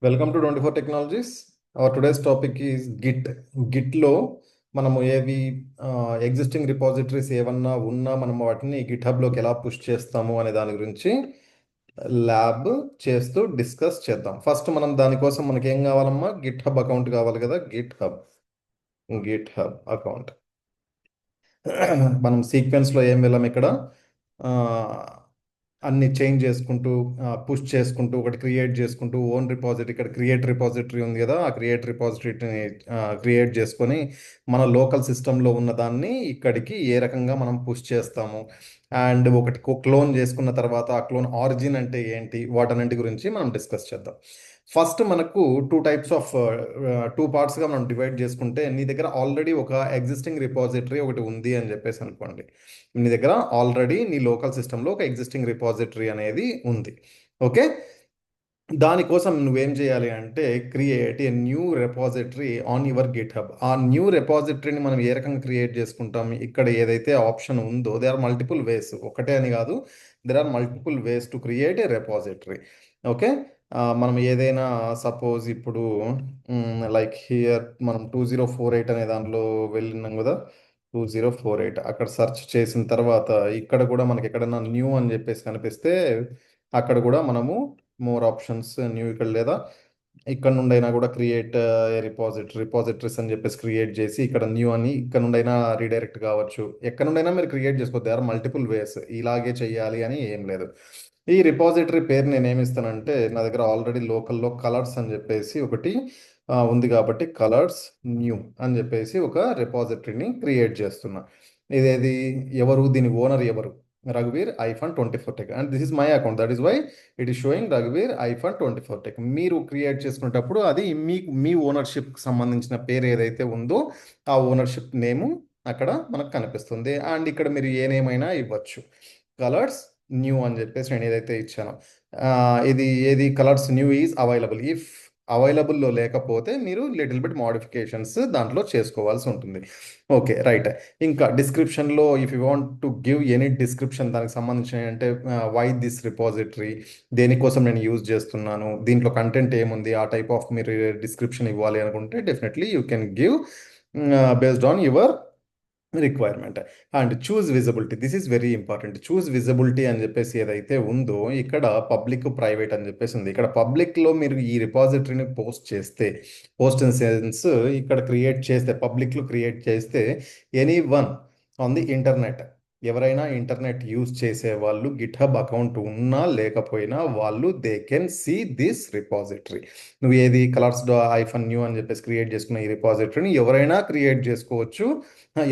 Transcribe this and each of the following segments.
Welcome to 24 technologies. Our today's topic is git. గిట్లో మనము ఏవి ఎగ్జిస్టింగ్ రిపాజిటరీస్ ఏమన్నా ఉన్నా మనం వాటిని గిట్ హబ్లోకి ఎలా పుష్ చేస్తాము అనే దాని గురించి ల్యాబ్ చేస్తూ డిస్కస్ చేద్దాం. ఫస్ట్ మనం దానికోసం మనకి ఏం కావాలమ్మా? గిట్ హబ్ అకౌంట్ కావాలి కదా. గిట్ హబ్ అకౌంట్ మనం సీక్వెన్స్లో ఏం వెళ్ళాం ఇక్కడ. ఆ, అన్ని చేంజ్ చేసుకుంటూ పుష్ చేసుకుంటూ ఒకటి క్రియేట్ చేసుకుంటూ ఓన్ రిపాజిటరీ, ఇక్కడ క్రియేట్ రిపాజిటరీ ఉంది కదా, ఆ క్రియేట్ రిపాజిటరీని క్రియేట్ చేసుకొని మన లోకల్ సిస్టంలో ఉన్న దాన్ని ఇక్కడికి ఏ రకంగా మనం పుష్ చేస్తాము, అండ్ ఒకటి క్లోన్ చేసుకున్న తర్వాత ఆ క్లోన్ ఆరిజిన్ అంటే ఏంటి, వాటన్నింటి గురించి మనం డిస్కస్ చేద్దాం. ఫస్ట్ మనకు టూ పార్ట్స్గా మనం డివైడ్ చేసుకుంటే, నీ దగ్గర ఆల్రెడీ ఒక ఎగ్జిస్టింగ్ రిపాజిటరీ ఒకటి ఉంది అని చెప్పేసి అనుకోండి. నీ దగ్గర ఆల్రెడీ నీ లోకల్ సిస్టంలో ఒక ఎగ్జిస్టింగ్ రిపాజిటరీ అనేది ఉంది. ఓకే, దానికోసం నువ్వేం చేయాలి అంటే create a new repository on your Git hub. ఆ న్యూ రెపాజిటరీని మనం ఏ రకంగా క్రియేట్ చేసుకుంటాం? ఇక్కడ ఏదైతే ఆప్షన్ ఉందో, దే ఆర్ మల్టిపుల్ వేస్, ఒకటే అని కాదు, there are multiple ways to create a repository. Okay, మనం ఏదైనా సపోజ్ ఇప్పుడు లైక్ హియర్ మనం 2048 అనే దాంట్లో వెళ్ళినాం కదా. 2048 అక్కడ సెర్చ్ చేసిన తర్వాత ఇక్కడ కూడా మనకి ఎక్కడైనా న్యూ అని చెప్పేసి కనిపిస్తే అక్కడ కూడా మనము మోర్ ఆప్షన్స్ న్యూ ఇక్కడ లేదా ఇక్కడ నుండైనా కూడా క్రియేట్ రిపాజిటరీస్ అని చెప్పేసి క్రియేట్ చేసి ఇక్కడ న్యూ అని ఇక్కడ నుండైనా రీడైరెక్ట్ కావచ్చు. ఎక్కడ నుండైనా మీరు క్రియేట్ చేసుకోవచ్చు. దే ఆర్ మల్టిపుల్ వేస్, ఇలాగే చేయాలి అని ఏం లేదు. ఈ రిపాజిటరీ పేరు నేను ఏమిస్తానంటే, నా దగ్గర ఆల్రెడీ లోకల్లో కలర్స్ అని చెప్పేసి ఒకటి ఉంది కాబట్టి కలర్స్ న్యూ అని చెప్పేసి ఒక రిపాజిటరీని క్రియేట్ చేస్తున్నా. ఇదేది ఎవరు, దీని ఓనర్ ఎవరు? రఘువీర్ iPhone 24 tech, and this is my account, that is why it is showing రఘువీర్ ఐఫాన్ 24 టెక్. మీరు క్రియేట్ చేసుకునేటప్పుడు అది మీ ఓనర్షిప్కి సంబంధించిన పేరు ఏదైతే ఉందో ఆ ఓనర్షిప్ నేము అక్కడ మనకు కనిపిస్తుంది. అండ్ ఇక్కడ మీరు ఏ నేమ్ అయినా ఇవ్వచ్చు. కలర్స్ న్యూ అని చెప్పేసి నేను ఏదైతే ఇచ్చానో ఇది ఏది colours new is available. If అవైలబుల్లో లేకపోతే మీరు లిటిల్ బిట్ మోడిఫికేషన్స్ దాంట్లో చేసుకోవాల్సి ఉంటుంది. Okay, right. ఇంకా డిస్క్రిప్షన్లో if you want to give any description దానికి సంబంధించిన అంటే వై దిస్ రిపాజిటరీ, దేనికోసం నేను యూజ్ చేస్తున్నాను, దీంట్లో కంటెంట్ ఏముంది, ఆ టైప్ ఆఫ్ మీరు డిస్క్రిప్షన్ ఇవ్వాలి అనుకుంటే definitely you can give based on your requirement. And choose visibility, this is very important. Choose visibility అని చెప్పేసి ఏదైతే ఉందో ఇక్కడ పబ్లిక్ ప్రైవేట్ అని చెప్పేసి ఉంది. ఇక్కడ పబ్లిక్లో మీరు ఈ రిపాజిటరీని పోస్ట్ ఇన్ సెన్స్ ఇక్కడ క్రియేట్ చేస్తే, పబ్లిక్లో క్రియేట్ చేస్తే any one on the internet, ఎవరైనా ఇంటర్నెట్ యూజ్ చేసే వాళ్ళు గిట్ హబ్ అకౌంట్ ఉన్నా లేకపోయినా వాళ్ళు they can see this repository. నువ్వు ఏది కలర్స్ ఐఫోన్ న్యూ అని చెప్పేసి క్రియేట్ చేసుకున్న ఈ రిపాజిటరీని ఎవరైనా క్రియేట్ చేసుకోవచ్చు,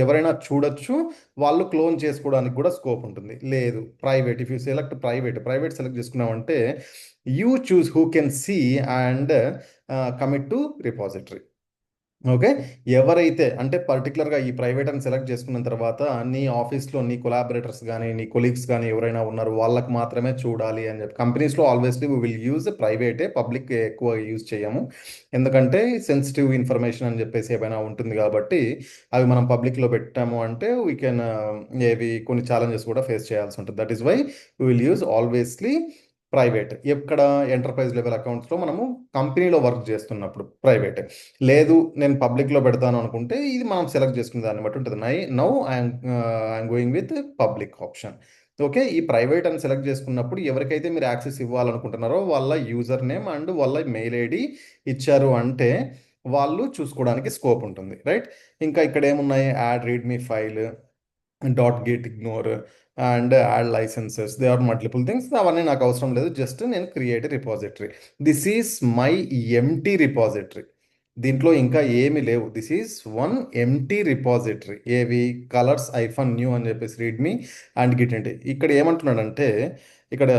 ఎవరైనా చూడొచ్చు. వాళ్ళు క్లోన్ చేసుకోవడానికి కూడా స్కోప్ ఉంటుంది. లేదు private, if you select private select చేసుకున్నామంటే you choose who can see and commit to repository. Okay, ఎవరైతే అంటే పర్టికులర్గా ఈ ప్రైవేట్ అని సెలెక్ట్ చేసుకున్న తర్వాత నీ ఆఫీస్లో నీ కొలాబరేటర్స్ కానీ నీ కొలీగ్స్ కానీ ఎవరైనా ఉన్నారు వాళ్ళకి మాత్రమే చూడాలి అని చెప్పి, కంపెనీస్లో ఆల్వేస్లీ వీ విల్ యూజ్ ప్రైవేటే, పబ్లిక్ ఎక్కువ యూజ్ చేయము. ఎందుకంటే సెన్సిటివ్ ఇన్ఫర్మేషన్ అని చెప్పేసి ఏమైనా ఉంటుంది కాబట్టి అవి మనం పబ్లిక్లో పెట్టాము అంటే వీ కెన్ ఏవి కొన్ని ఛాలెంజెస్ కూడా ఫేస్ చేయాల్సి ఉంటుంది. That is why we will use always private. ఎక్కడ ఎంటర్ప్రైజ్ లెవెల్ అకౌంట్స్లో మనము కంపెనీలో వర్క్ చేస్తున్నప్పుడు ప్రైవేట్. లేదు నేను పబ్లిక్లో పెడతాను అనుకుంటే ఇది మనం సెలెక్ట్ చేసుకునే దాన్ని బట్టి ఉంటుంది. Now I'm going with public option. Okay, ఈ ప్రైవేట్ అని సెలెక్ట్ చేసుకున్నప్పుడు ఎవరికైతే మీరు యాక్సెస్ ఇవ్వాలనుకుంటున్నారో వాళ్ళ యూజర్ నేమ్ అండ్ వాళ్ళ మెయిల్ ఐడి ఇచ్చారు అంటే వాళ్ళు చూసుకోవడానికి స్కోప్ ఉంటుంది. రైట్, ఇంకా ఇక్కడ ఏమున్నాయి? Add readme file, dot git ignore and add licences, they are multiple things. అవన్నీ నాకు అవసరం లేదు, జస్ట్ నేను create repository. This is my empty repository. దీంట్లో ఇంకా ఏమి లేవు. This is one empty repository. ఏవి? కలర్స్ ఐఫోన్ న్యూ అని చెప్పేసి రీడ్మీ అండ్ గిట్ ఏంటి. ఇక్కడ ఏమంటున్నాడంటే ఇక్కడ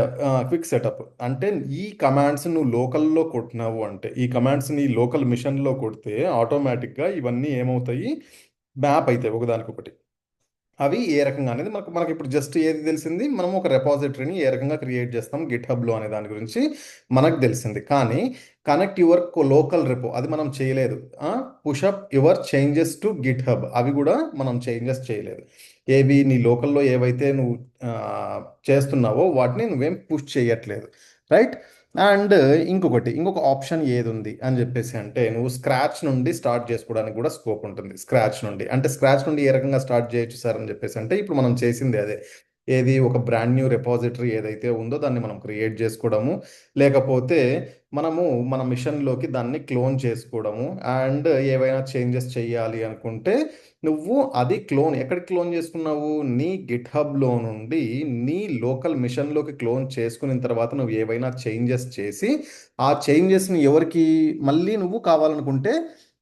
క్విక్ సెటప్ అంటే ఈ కమాండ్స్ నువ్వు లోకల్లో కొట్టినావు అంటే, ఈ కమాండ్స్ నీ లోకల్ మిషన్లో కొడితే ఆటోమేటిక్గా ఇవన్నీ ఏమవుతాయి? మ్యాప్ అవుతాయి ఒకదానికొకటి. అవి ఏ రకంగా అనేది మనకు మనకి ఇప్పుడు జస్ట్ ఏది తెలిసింది, మనం ఒక రెపాజిటరీని ఏ రకంగా క్రియేట్ చేస్తాం గిట్ హబ్లో అనే దాని గురించి మనకు తెలిసింది. కానీ కనెక్ట్ యువర్ లోకల్ రెపో అది మనం చేయలేదు. Push up your changes to GitHub అవి కూడా మనం చేంజెస్ చేయలేదు. ఏవి? నీ లోకల్లో ఏవైతే నువ్వు చేస్తున్నావో వాటిని నువ్వేం పుష్ చేయట్లేదు. రైట్, అండ్ ఇంకొక ఆప్షన్ ఏది ఉంది అని చెప్పేసి అంటే నువ్వు స్క్రాచ్ నుండి స్టార్ట్ చేసుకోవడానికి కూడా స్కోప్ ఉంటుంది. స్క్రాచ్ నుండి అంటే స్క్రాచ్ నుండి ఏ రకంగా స్టార్ట్ చేయొచ్చు సార్ అని చెప్పేసి అంటే ఇప్పుడు మనం చేసింది అదే. ఏది ఒక బ్రాండ్ న్యూ రెపాజిటరీ ఏదైతే ఉందో దాన్ని మనం క్రియేట్ చేసుకోవడము, లేకపోతే మనము మన మిషన్లోకి దాన్ని క్లోన్ చేసుకోవడము, అండ్ ఏవైనా చేంజెస్ చేయాలి అనుకుంటే నువ్వు అది క్లోన్ ఎక్కడికి క్లోన్ చేసుకున్నావు, నీ గిట్ హబ్లో నుండి నీ లోకల్ మిషన్లోకి క్లోన్ చేసుకున్న తర్వాత నువ్వు ఏవైనా చేంజెస్ చేసి ఆ చేంజెస్ని ఎవరికి మళ్ళీ నువ్వు కావాలనుకుంటే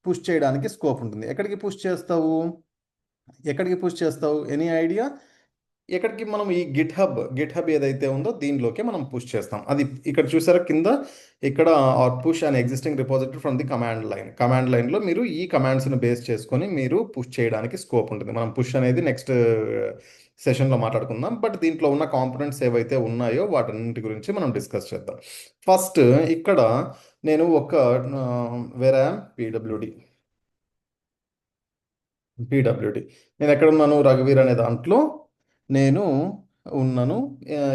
పుష్ చేయడానికి స్కోప్ ఉంటుంది. ఎక్కడికి పుష్ చేస్తావు ఎనీ ఐడియా? ఎక్కడికి మనం ఈ గిట్ హబ్ ఏదైతే ఉందో దీనిలోకి మనం పుష్ చేస్తాం. అది ఇక్కడ చూసారా కింద, ఇక్కడ or push and existing repository from the command లైన్లో మీరు ఈ కమాండ్స్ని బేస్ చేసుకొని మీరు పుష్ చేయడానికి స్కోప్ ఉంటుంది. మనం పుష్ అనేది నెక్స్ట్ సెషన్లో మాట్లాడుకుందాం, బట్ దీంట్లో ఉన్న కాంపోనెంట్స్ ఏవైతే ఉన్నాయో వాటన్నింటి గురించి మనం డిస్కస్ చేద్దాం. ఫస్ట్ ఇక్కడ నేను ఒక వేరే పీడబ్ల్యూడి నేను ఎక్కడ ఉన్నాను, రఘువీర్ అనే దాంట్లో నేను ఉన్నాను.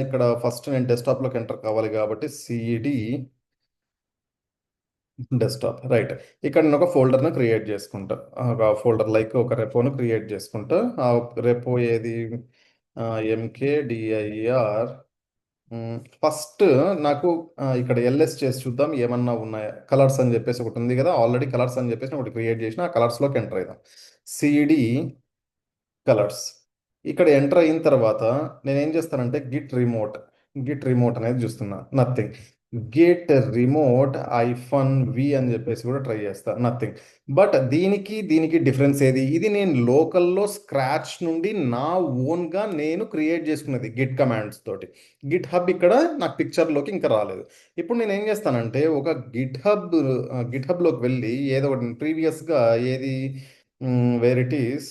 ఇక్కడ ఫస్ట్ నేను డెస్క్టాప్లోకి ఎంటర్ కావాలి కాబట్టి సిడి డెస్క్టాప్, రైట్. ఇక్కడ నేను ఒక ఫోల్డర్ను క్రియేట్ చేసుకుంటా, ఒక ఫోల్డర్ లైక్ ఒక రెపోను క్రియేట్ చేసుకుంటా. ఆ రెపో ఏది, ఎంకేడిఐఆర్. ఫస్ట్ నాకు ఇక్కడ ఎల్ఎస్ చేసి చూద్దాం ఏమన్నా ఉన్నాయా. కలర్స్ అని చెప్పేసి ఒకటి ఉంది కదా, ఆల్రెడీ కలర్స్ అని చెప్పేసి ఒకటి క్రియేట్ చేసిన, ఆ కలర్స్లోకి ఎంటర్ అవుదాం. CD colours. ఇక్కడ ఎంటర్ అయిన తర్వాత నేను ఏం చేస్తానంటే గిట్ రిమోట్ అనేది చూస్తున్నా, నథింగ్. గిట్ రిమోట్ -v అని చెప్పేసి కూడా ట్రై చేస్తా, నథింగ్. బట్ దీనికి డిఫరెన్స్ ఏది, ఇది నేను లోకల్లో స్క్రాచ్ నుండి నా ఓన్గా నేను క్రియేట్ చేసుకున్నది గిట్ కమాండ్స్ తోటి. గిట్ హబ్ ఇక్కడ నాకు పిక్చర్లోకి ఇంకా రాలేదు. ఇప్పుడు నేను ఏం చేస్తానంటే ఒక గిట్ హబ్లోకి వెళ్ళి ఏదో ఒకటి ప్రీవియస్గా ఏది, వేర్ ఇట్ ఈస్,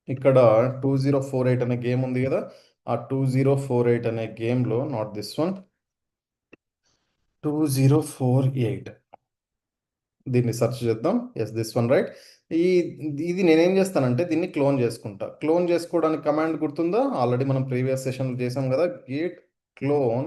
ఇక్కడ 2048 అనే గేమ్ ఉంది కదా, ఆ 2048 అనే గేమ్లో, నాట్ దిస్ వన్, 2048, దీన్ని సెర్చ్ చేద్దాం. Yes, this one, right. ఈ ఇది నేనేం చేస్తానంటే దీన్ని క్లోన్ చేసుకోవడానికి కమాండ్ గుర్తుందా, ఆల్రెడీ మనం ప్రీవియస్ సెషన్లో చేసాం కదా, Git clone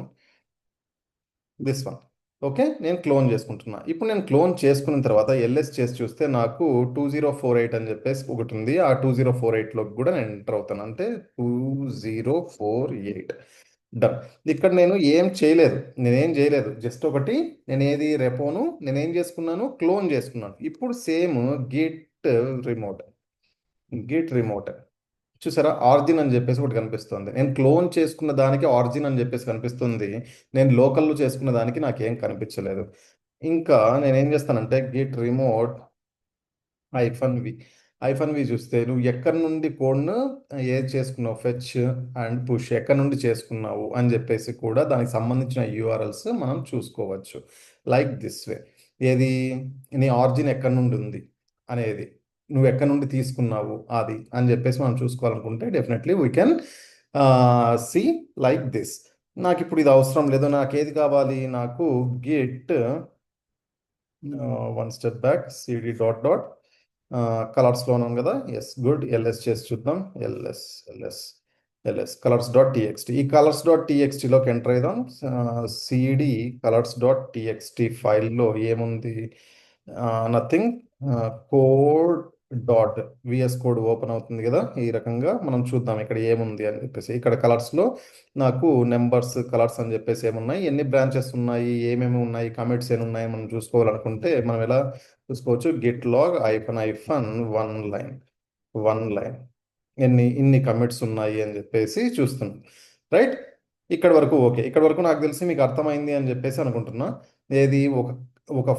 this one. Okay, నేను క్లోన్ చేసుకుంటున్నా. ఇప్పుడు నేను క్లోన్ చేసుకున్న తర్వాత ఎల్ఎస్ చేసి చూస్తే నాకు 2048 అని చెప్పేసి ఒకటి ఉంది. ఆ 2048లోకి కూడా నేను ఎంటర్ అవుతాను, అంటే 2048 డన్. ఇక్కడ నేనేం చేయలేదు, జస్ట్ ఒకటి నేను ఏది రెపోను నేనేం చేసుకున్నాను, క్లోన్ చేసుకున్నాను. ఇప్పుడు same Git remote Git remote చూసారా, ఆరిజిన్ అని చెప్పేసి ఒకటి కనిపిస్తుంది. నేను క్లోన్ చేసుకున్న దానికి ఆరిజిన్ అని చెప్పేసి కనిపిస్తుంది, నేను లోకల్లో చేసుకున్న దానికి నాకేం కనిపించలేదు. ఇంకా నేనేం చేస్తానంటే గిట్ రిమోట్ -v చూస్తే నువ్వు ఎక్కడి నుండి కోడ్ను ఏది చేసుకున్నావు, ఫెచ్ అండ్ పుష్ ఎక్కడి నుండి చేసుకున్నావు అని చెప్పేసి కూడా దానికి సంబంధించిన యూఆర్ఎల్స్ మనం చూసుకోవచ్చు. లైక్ దిస్ వే, ఏది, నీ ఆరిజిన్ ఎక్కడి నుండి ఉంది అనేది, నువ్వు ఎక్కడి నుండి తీసుకున్నావు అది అని చెప్పేసి మనం చూసుకోవాలనుకుంటే definitely we can see like this. నాకు ఇప్పుడు ఇది అవసరం లేదు, నాకు ఏది కావాలి, నాకు git one step back, cd dot dot కలర్స్లో ఉన్నాం కదా, ఎస్, గుడ్. ఎల్ఎస్ చేసి చూద్దాం, ఎల్ఎస్ కలర్స్.txt. ఈ కలర్స్.txtలోకి ఎంటర్ అయిదాం. సిడి కలర్స్.txt ఫైల్లో ఏముంది, nothing. Code dot VS code open అవుతుంది కదా, ఈ రకంగా మనం చూద్దాం ఇక్కడ ఏముంది అని చెప్పేసి. ఇక్కడ కలర్స్లో నాకు నెంబర్స్ కలర్స్ అని చెప్పేసి ఏమున్నాయి, ఎన్ని బ్రాంచెస్ ఉన్నాయి, ఏమేమి ఉన్నాయి, కమిట్స్ ఏమి ఉన్నాయి మనం చూసుకోవాలనుకుంటే మనం ఎలా చూసుకోవచ్చు, git log -hyphen one line ఇన్ని కమిట్స్ ఉన్నాయి అని చెప్పేసి చూస్తున్నాం, రైట్. ఇక్కడ వరకు ఓకే, ఇక్కడ వరకు నాకు తెలిసి మీకు అర్థమైంది అని చెప్పేసి అనుకుంటున్నా. ఏది ఒక ఒక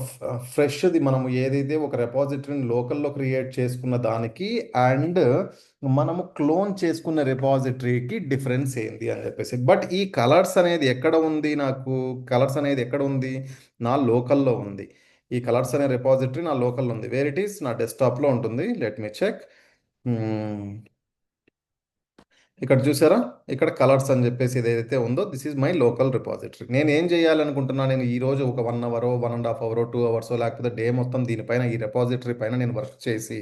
ఫ్రెష్ది మనము ఏదైతే ఒక రెపాజిటరీని లోకల్లో క్రియేట్ చేసుకున్న దానికి అండ్ మనము క్లోన్ చేసుకున్న రెపాజిటరీకి డిఫరెన్స్ ఏంది అని చెప్పేసి. బట్ ఈ కలర్స్ అనేది ఎక్కడ ఉంది, నా లోకల్లో ఉంది. ఈ కలర్స్ అనే రెపాజిటరీ నా లోకల్లో ఉంది. వేర్ ఇట్ ఈస్, నా డెస్క్టాప్లో ఉంటుంది. Let me check. ఇక్కడ చూసారా, ఇక్కడ కలర్స్ అని చెప్పేసి ఏదైతే ఉందో this is my local repository. నేను ఏం చేయాలనుకుంటున్నా, నేను ఈ రోజు ఒక 1 అవర్, 1.5 అవర్, 2 అవర్స్, లేకపోతే డే మొత్తం దీనిపైన ఈ రెపాజిటరీ పైన నేను వర్క్ చేసి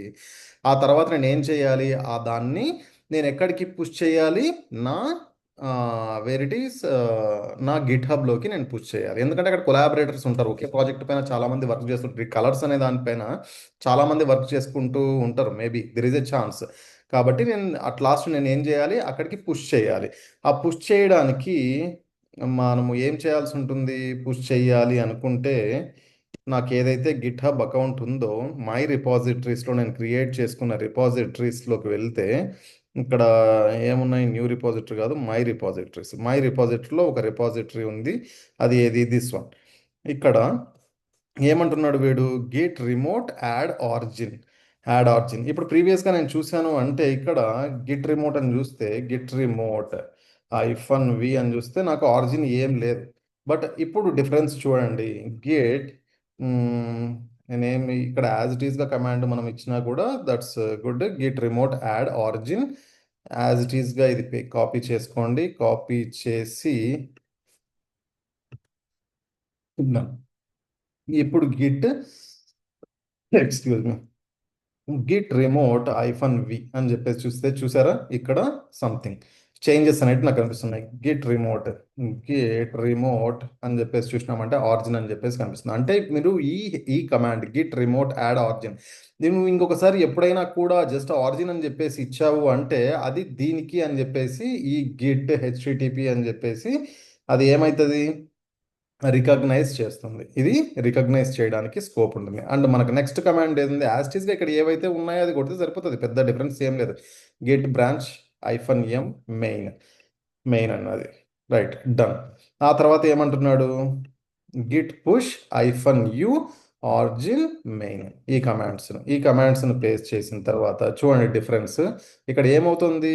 ఆ తర్వాత నేను ఏం చేయాలి, దాన్ని నేను ఎక్కడికి పుష్ చేయాలి, నా వేర్ ఇట్ ఈస్ నా గిట్ హబ్లోకి నేను పుష్ చేయాలి. ఎందుకంటే అక్కడ కొలాబరేటర్స్ ఉంటారు. ఒకే ప్రాజెక్ట్ పైన చాలామంది వర్క్ చేస్తుంటారు. ఈ కలర్స్ అనే దానిపైన చాలామంది వర్క్ చేసుకుంటూ ఉంటారు. Maybe there is a chance. కాబట్టి నేను అట్ లాస్ట్ నేను ఏం చేయాలి, అక్కడికి పుష్ చేయాలి. ఆ పుష్ చేయడానికి మనము ఏం చేయాల్సి ఉంటుంది? పుష్ చేయాలి అనుకుంటే నాకు ఏదైతే గిట్ హబ్ అకౌంట్ ఉందో మై రిపాజిటరీస్లో నేను క్రియేట్ చేసుకున్న రిపాజిటరీస్లోకి వెళ్తే ఇక్కడ ఏమున్నాయి? న్యూ రిపాజిటరీ కాదు, మై రిపాజిటరీస్. మై రిపాజిటరీలో ఒక రిపాజిటరీ ఉంది. అది ఏది? This one. ఇక్కడ ఏమంటున్నాడు వీడు? Git remote add origin. Add origin. ఇప్పుడు ప్రీవియస్గా నేను చూశాను అంటే ఇక్కడ గిట్ రిమోట్ అని చూస్తే గిట్ రిమోట్ -v అని చూస్తే నాకు ఆరిజిన్ ఏం లేదు. బట్ ఇప్పుడు డిఫరెన్స్ చూడండి. గిట్ నేనేమి ఇక్కడ యాజ్ ఇట్ ఈస్గా కమాండ్ మనం ఇచ్చినా కూడా that's good. Git remote add origin as it ఈస్గా ఇది కాపీ చేసుకోండి. కాపీ చేసి ఇద్దాం. ఇప్పుడు git excuse me git remote -v అని చెప్పేసి చూస్తే చూసారా ఇక్కడ సంథింగ్ చేంజెస్ అనేవి నాకు కనిపిస్తున్నాయి. గిట్ రిమోట్ అని చెప్పేసి చూసినామంటే ఆరిజిన్ అని చెప్పేసి కనిపిస్తుంది. అంటే మీరు ఈ command Git remote add origin నువ్వు ఇంకొకసారి ఎప్పుడైనా కూడా జస్ట్ ఆరిజిన్ అని చెప్పేసి ఇచ్చావు అంటే అది దీనికి అని చెప్పేసి ఈ గిట్ హెచ్టిటిపి అని చెప్పేసి అది ఏమవుతుంది? రికగ్నైజ్ చేస్తుంది. ఇది రికగ్నైజ్ చేయడానికి స్కోప్ ఉంటుంది. అండ్ మనకు నెక్స్ట్ కమాండ్ ఏంది? యాస్టీస్గా ఇక్కడ ఏవైతే ఉన్నాయో అది కొడితే సరిపోతుంది. పెద్ద డిఫరెన్స్ ఏం లేదు. Get branch -m main. Main అన్నది రైట్, డన్. ఆ తర్వాత ఏమంటున్నాడు? Git push -u ఆర్జిన్ main. ఈ కమాండ్స్ను పేస్ట్ చేసిన తర్వాత చూడండి డిఫరెన్స్. ఇక్కడ ఏమవుతుంది?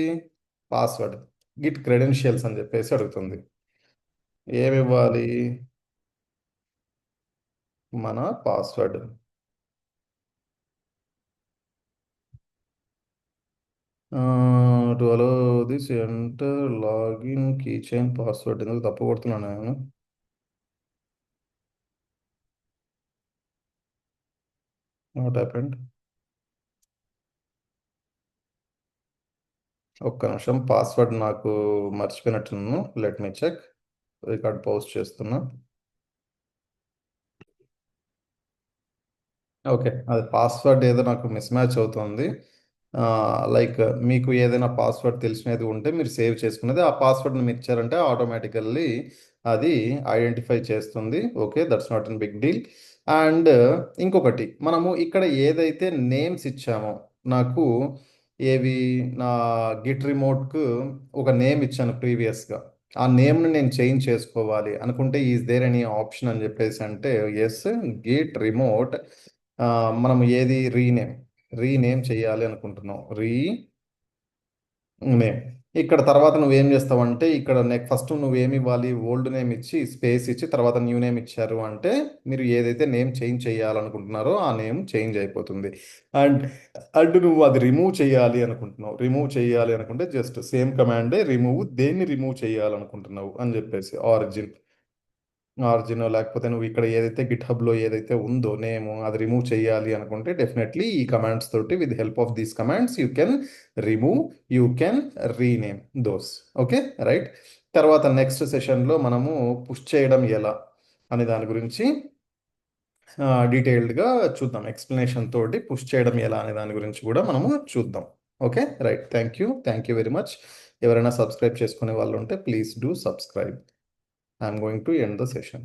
పాస్వర్డ్ గిట్ క్రెడెన్షియల్స్ అని చెప్పేసి అడుగుతుంది. ఏమి ఇవ్వాలి? మన password. To allow this enter login key chain password. ఎందుకు తప్పు కొడుతున్నాను నేను? What happened? ఒక్క నిమిషం, పాస్వర్డ్ నాకు మర్చిపోయినట్టున్నాను. Let me check. Record post చేస్తున్నా. ఓకే, అది పాస్వర్డ్ ఏదో నాకు మిస్ మ్యాచ్ అవుతుంది. లైక్ మీకు ఏదైనా పాస్వర్డ్ తెలిసినది ఉంటే మీరు సేవ్ చేసుకున్నది ఆ పాస్వర్డ్ని మీరు ఇచ్చారంటే ఆటోమేటికల్లీ అది ఐడెంటిఫై చేస్తుంది. Okay, that's not an big deal. And ఇంకొకటి, మనము ఇక్కడ ఏదైతే నేమ్స్ ఇచ్చామో నాకు ఏవి నా గిట్ రిమోట్కు ఒక నేమ్ ఇచ్చాను ప్రీవియస్గా. ఆ నేమ్ని నేను చేంజ్ చేసుకోవాలి అనుకుంటే ఈజ్ దేర్ ఎనీ ఆప్షన్ అని చెప్పేసి అంటే ఎస్, గిట్ రిమోట్ మనం ఏది రీనేమ్ చేయాలి అనుకుంటున్నాం. నేమ్. ఇక్కడ తర్వాత నువ్వేం చేస్తావంటే ఇక్కడ ఫస్ట్ నువ్వేమి ఇవ్వాలి? ఓల్డ్ నేమ్ ఇచ్చి స్పేస్ ఇచ్చి తర్వాత న్యూ నేమ్ ఇచ్చారు అంటే మీరు ఏదైతే నేమ్ చేంజ్ చేయాలనుకుంటున్నారో ఆ నేమ్ చేంజ్ అయిపోతుంది. అండ్ అండ్ నువ్వు అది రిమూవ్ చేయాలి అనుకుంటే జస్ట్ సేమ్ కమాండే రిమూవ్. దేన్ని రిమూవ్ చేయాలనుకుంటున్నావు అని చెప్పేసి ఆరిజిన్ లేకపోతే నువ్వు ఇక్కడ ఏదైతే గిట్ హబ్లో ఏదైతే ఉందో నేమ్ అది రిమూవ్ చేయాలి అనుకుంటే డెఫినెట్లీ ఈ కమాండ్స్ తోటి with help of these commands you can remove, you can rename those. Okay right. తర్వాత నెక్స్ట్ సెషన్లో మనము పుష్ చేయడం ఎలా అనే దాని గురించి డీటెయిల్డ్గా చూద్దాం. ఎక్స్ప్లెనేషన్ తోటి పుష్ చేయడం ఎలా అనే దాని గురించి కూడా మనము చూద్దాం. Okay right. Thank you very much. ఎవరైనా సబ్స్క్రైబ్ చేసుకునే వాళ్ళు ఉంటే please do subscribe. I'm going to end the session.